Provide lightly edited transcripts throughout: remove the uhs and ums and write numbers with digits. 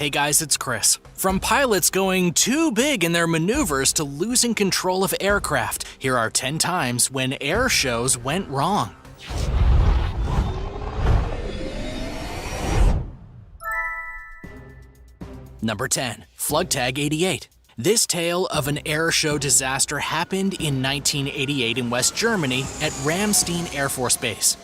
Hey guys, it's Chris. From pilots going too big in their maneuvers to losing control of aircraft, here are 10 times when air shows went wrong. Number 10. Flugtag 88. This tale of an air show disaster happened in 1988 in West Germany at Ramstein Air Force Base.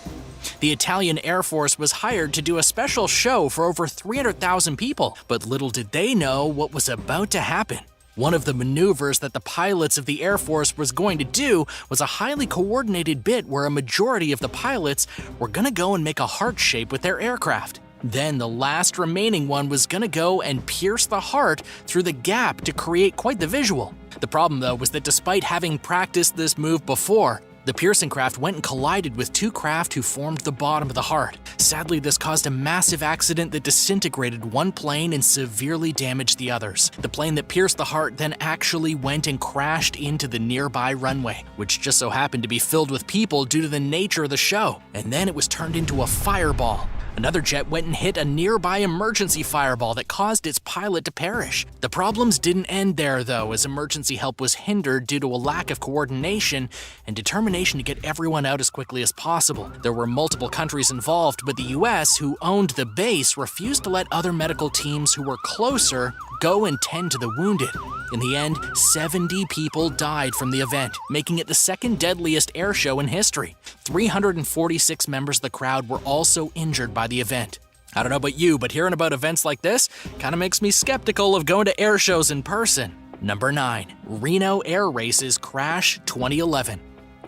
The Italian Air Force was hired to do a special show for over 300,000 people, but little did they know what was about to happen. One of the maneuvers that the pilots of the Air Force was going to do was a highly coordinated bit where a majority of the pilots were going to go and make a heart shape with their aircraft. Then the last remaining one was going to go and pierce the heart through the gap to create quite the visual. The problem, though, was that despite having practiced this move before, the piercing craft went and collided with two craft who formed the bottom of the heart. Sadly, this caused a massive accident that disintegrated one plane and severely damaged the others. The plane that pierced the heart then actually went and crashed into the nearby runway, which just so happened to be filled with people due to the nature of the show, and then it was turned into a fireball. Another jet went and hit a nearby emergency fireball that caused its pilot to perish. The problems didn't end there, though, as emergency help was hindered due to a lack of coordination and determination to get everyone out as quickly as possible. There were multiple countries involved, but the US, who owned the base, refused to let other medical teams who were closer go and tend to the wounded. In the end, 70 people died from the event, making it the second deadliest air show in history. 346 members of the crowd were also injured by the event. I don't know about you, but hearing about events like this kind of makes me skeptical of going to air shows in person. Number 9. Reno Air Races Crash 2011.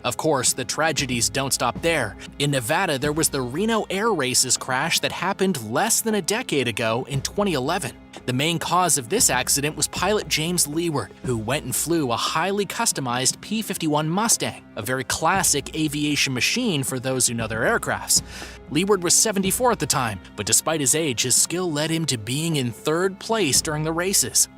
Of course, the tragedies don't stop there. In Nevada, there was the Reno Air Races crash that happened less than a decade ago in 2011. The main cause of this accident was pilot James Leeward, who went and flew a highly customized P-51 Mustang, a very classic aviation machine for those who know their aircrafts. Leeward was 74 at the time, but despite his age, his skill led him to being in third place during the races.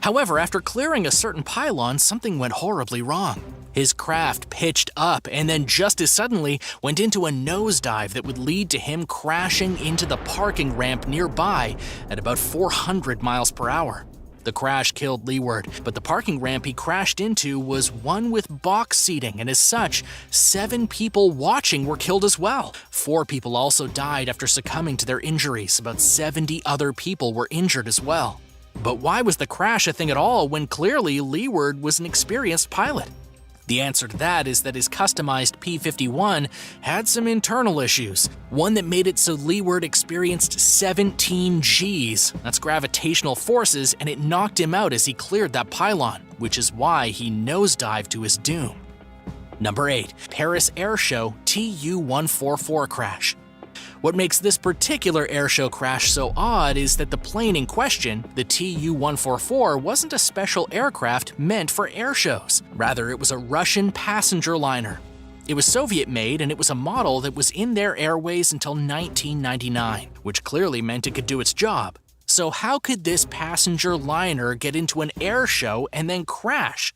However, after clearing a certain pylon, something went horribly wrong. His craft pitched up and then just as suddenly went into a nosedive that would lead to him crashing into the parking ramp nearby at about 400 miles per hour. The crash killed Leeward, but the parking ramp he crashed into was one with box seating, and as such, 7 people watching were killed as well. 4 people also died after succumbing to their injuries. About 70 other people were injured as well. But why was the crash a thing at all when clearly Leeward was an experienced pilot? The answer to that is that his customized P-51 had some internal issues. One that made it so Leeward experienced 17 Gs, that's gravitational forces, and it knocked him out as he cleared that pylon, which is why he nosedived to his doom. Number 8. Paris Air Show Tu-144 crash. What makes this particular airshow crash so odd is that the plane in question, the Tu-144, wasn't a special aircraft meant for airshows. Rather, it was a Russian passenger liner. It was Soviet-made, and it was a model that was in their airways until 1999, which clearly meant it could do its job. So how could this passenger liner get into an air show and then crash?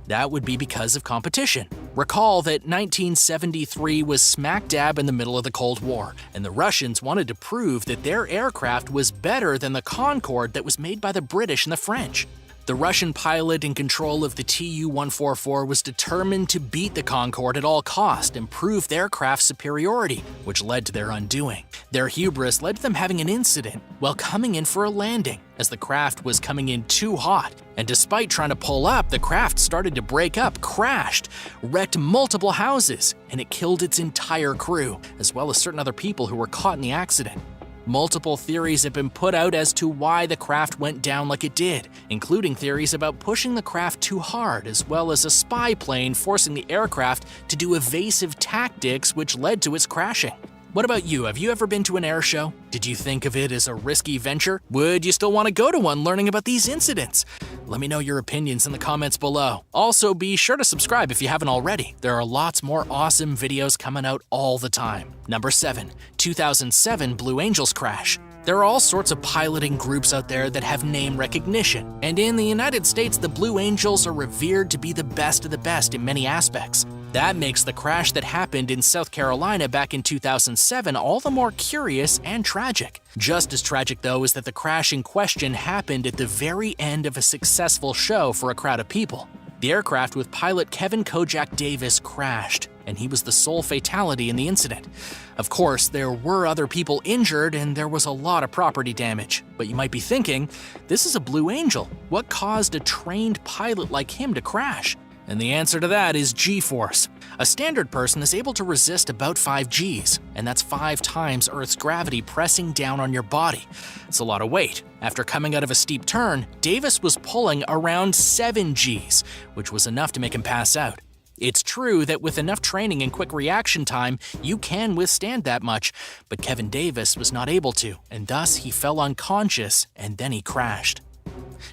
That would be because of competition. Recall that 1973 was smack dab in the middle of the Cold War, and the Russians wanted to prove that their aircraft was better than the Concorde that was made by the British and the French. The Russian pilot in control of the Tu-144 was determined to beat the Concorde at all cost and prove their craft's superiority, which led to their undoing. Their hubris led to them having an incident while coming in for a landing, as the craft was coming in too hot, and despite trying to pull up, the craft started to break up, crashed, wrecked multiple houses, and it killed its entire crew, as well as certain other people who were caught in the accident. Multiple theories have been put out as to why the craft went down like it did, including theories about pushing the craft too hard, as well as a spy plane forcing the aircraft to do evasive tactics which led to its crashing. What about you? Have you ever been to an air show? Did you think of it as a risky venture? Would you still want to go to one learning about these incidents? Let me know your opinions in the comments below. Also, be sure to subscribe if you haven't already. There are lots more awesome videos coming out all the time. Number 7. 2007 Blue Angels crash. There are all sorts of piloting groups out there that have name recognition, and in the United States, the Blue Angels are revered to be the best of the best in many aspects. That makes the crash that happened in South Carolina back in 2007 all the more curious and tragic. Just as tragic, though, is that the crash in question happened at the very end of a successful show for a crowd of people. The aircraft with pilot Kevin Kojak Davis crashed, and he was the sole fatality in the incident. Of course, there were other people injured and there was a lot of property damage. But you might be thinking, this is a Blue Angel. What caused a trained pilot like him to crash? And the answer to that is G-force. A standard person is able to resist about 5 Gs, and that's 5 times Earth's gravity pressing down on your body. It's a lot of weight. After coming out of a steep turn, Davis was pulling around 7 Gs, which was enough to make him pass out. It's true that with enough training and quick reaction time, you can withstand that much, but Kevin Davis was not able to, and thus he fell unconscious and then he crashed.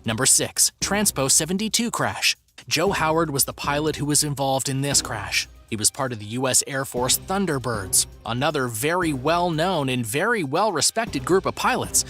Number 6. Transpo 72 crash. Joe Howard was the pilot who was involved in this crash. He was part of the U.S. Air Force Thunderbirds, another very well-known and very well-respected group of pilots.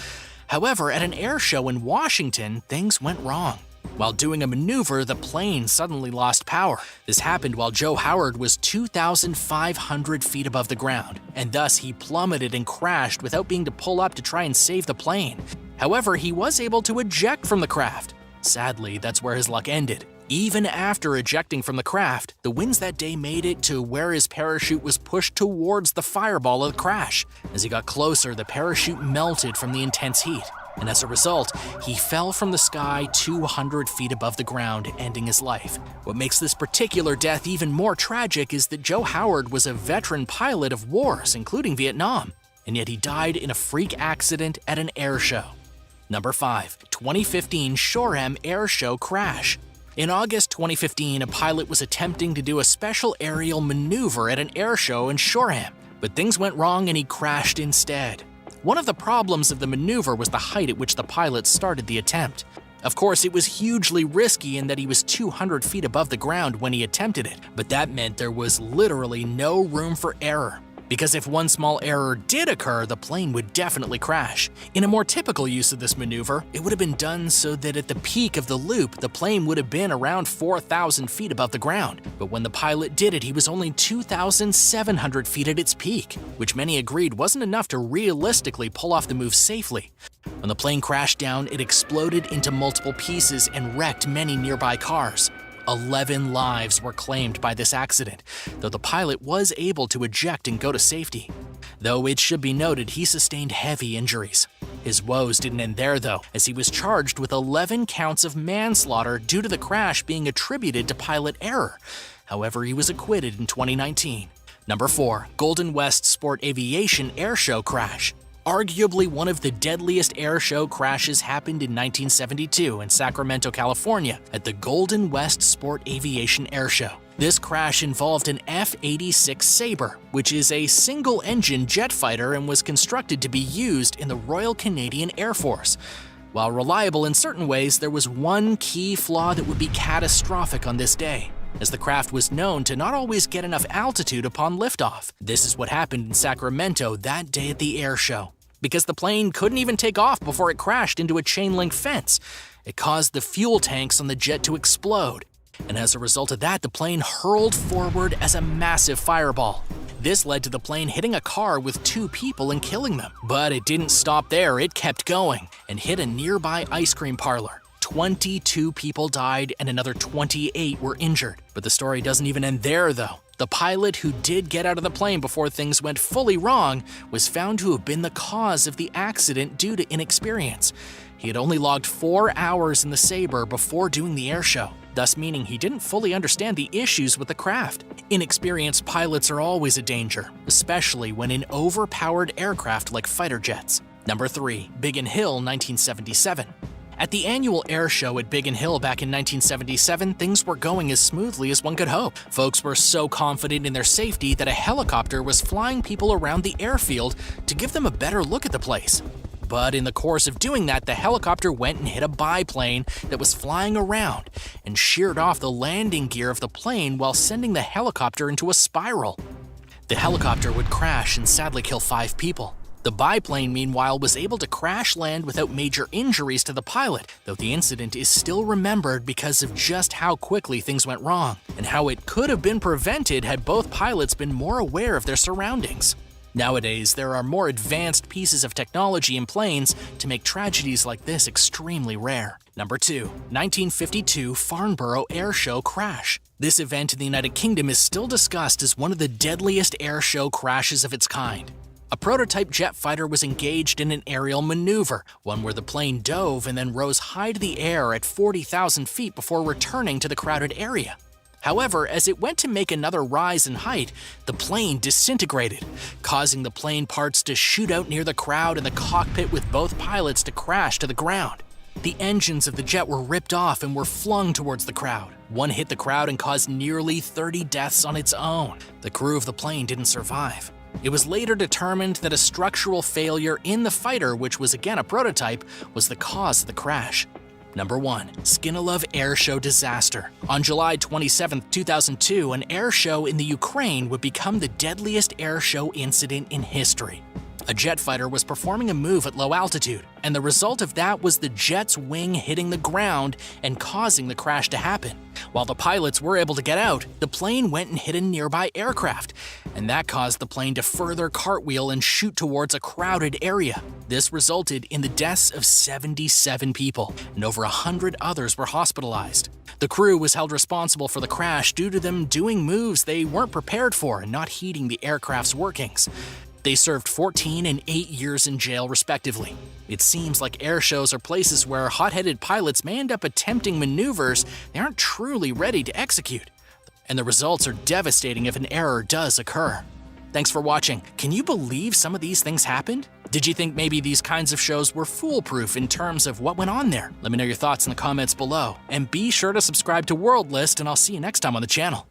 However, at an air show in Washington, things went wrong. While doing a maneuver, the plane suddenly lost power. This happened while Joe Howard was 2,500 feet above the ground, and thus he plummeted and crashed without being to pull up to try and save the plane. However, he was able to eject from the craft. Sadly, that's where his luck ended. Even after ejecting from the craft, the winds that day made it to where his parachute was pushed towards the fireball of the crash. As he got closer, the parachute melted from the intense heat, and as a result, he fell from the sky 200 feet above the ground, ending his life. What makes this particular death even more tragic is that Joe Howard was a veteran pilot of wars, including Vietnam, and yet he died in a freak accident at an air show. Number 5. 2015 Shoreham Air Show crash. In August 2015, a pilot was attempting to do a special aerial maneuver at an air show in Shoreham, but things went wrong and he crashed instead. One of the problems of the maneuver was the height at which the pilot started the attempt. Of course, it was hugely risky in that he was 200 feet above the ground when he attempted it, but that meant there was literally no room for error. Because if one small error did occur, the plane would definitely crash. In a more typical use of this maneuver, it would have been done so that at the peak of the loop, the plane would have been around 4,000 feet above the ground. But when the pilot did it, he was only 2,700 feet at its peak, which many agreed wasn't enough to realistically pull off the move safely. When the plane crashed down, it exploded into multiple pieces and wrecked many nearby cars. 11 lives were claimed by this accident, though the pilot was able to eject and go to safety. Though it should be noted he sustained heavy injuries. His woes didn't end there though, as he was charged with 11 counts of manslaughter due to the crash being attributed to pilot error. However, he was acquitted in 2019. Number 4. Golden West Sport Aviation Air Show crash. Arguably one of the deadliest air show crashes happened in 1972 in Sacramento, California, at the Golden West Sport Aviation Air Show. This crash involved an F-86 Sabre, which is a single-engine jet fighter and was constructed to be used in the Royal Canadian Air Force. While reliable in certain ways, there was one key flaw that would be catastrophic on this day, as the craft was known to not always get enough altitude upon liftoff. This is what happened in Sacramento that day at the air show. Because the plane couldn't even take off before it crashed into a chain-link fence. It caused the fuel tanks on the jet to explode. And as a result of that, the plane hurled forward as a massive fireball. This led to the plane hitting a car with 2 people and killing them. But it didn't stop there, it kept going and hit a nearby ice cream parlor. 22 people died and another 28 were injured. But the story doesn't even end there though. The pilot who did get out of the plane before things went fully wrong was found to have been the cause of the accident due to inexperience. He had only logged 4 hours in the Sabre before doing the air show, thus meaning he didn't fully understand the issues with the craft. Inexperienced pilots are always a danger, especially when in overpowered aircraft like fighter jets. Number 3. Biggin Hill, 1977. At the annual air show at Biggin Hill back in 1977, things were going as smoothly as one could hope. Folks were so confident in their safety that a helicopter was flying people around the airfield to give them a better look at the place. But in the course of doing that, the helicopter went and hit a biplane that was flying around and sheared off the landing gear of the plane while sending the helicopter into a spiral. The helicopter would crash and sadly kill 5 people. The biplane, meanwhile, was able to crash land without major injuries to the pilot, though the incident is still remembered because of just how quickly things went wrong, and how it could have been prevented had both pilots been more aware of their surroundings. Nowadays, there are more advanced pieces of technology in planes to make tragedies like this extremely rare. Number 2. 1952 Farnborough Air Show crash. This event in the United Kingdom is still discussed as one of the deadliest air show crashes of its kind. A prototype jet fighter was engaged in an aerial maneuver, one where the plane dove and then rose high to the air at 40,000 feet before returning to the crowded area. However, as it went to make another rise in height, the plane disintegrated, causing the plane parts to shoot out near the crowd and the cockpit with both pilots to crash to the ground. The engines of the jet were ripped off and were flung towards the crowd. One hit the crowd and caused nearly 30 deaths on its own. The crew of the plane didn't survive. It was later determined that a structural failure in the fighter, which was again a prototype, was the cause of the crash. Number 1. Skinilov Air Show disaster. On July 27, 2002, an air show in the Ukraine would become the deadliest air show incident in history. A jet fighter was performing a move at low altitude, and the result of that was the jet's wing hitting the ground and causing the crash to happen. While the pilots were able to get out, the plane went and hit a nearby aircraft, and that caused the plane to further cartwheel and shoot towards a crowded area. This resulted in the deaths of 77 people, and over 100 others were hospitalized. The crew was held responsible for the crash due to them doing moves they weren't prepared for and not heeding the aircraft's workings. They served 14 and 8 years in jail, respectively. It seems like air shows are places where hot-headed pilots may end up attempting maneuvers they aren't truly ready to execute, and the results are devastating if an error does occur. Thanks for watching. Can you believe some of these things happened? Did you think maybe these kinds of shows were foolproof in terms of what went on there? Let me know your thoughts in the comments below, and be sure to subscribe to World List, and I'll see you next time on the channel.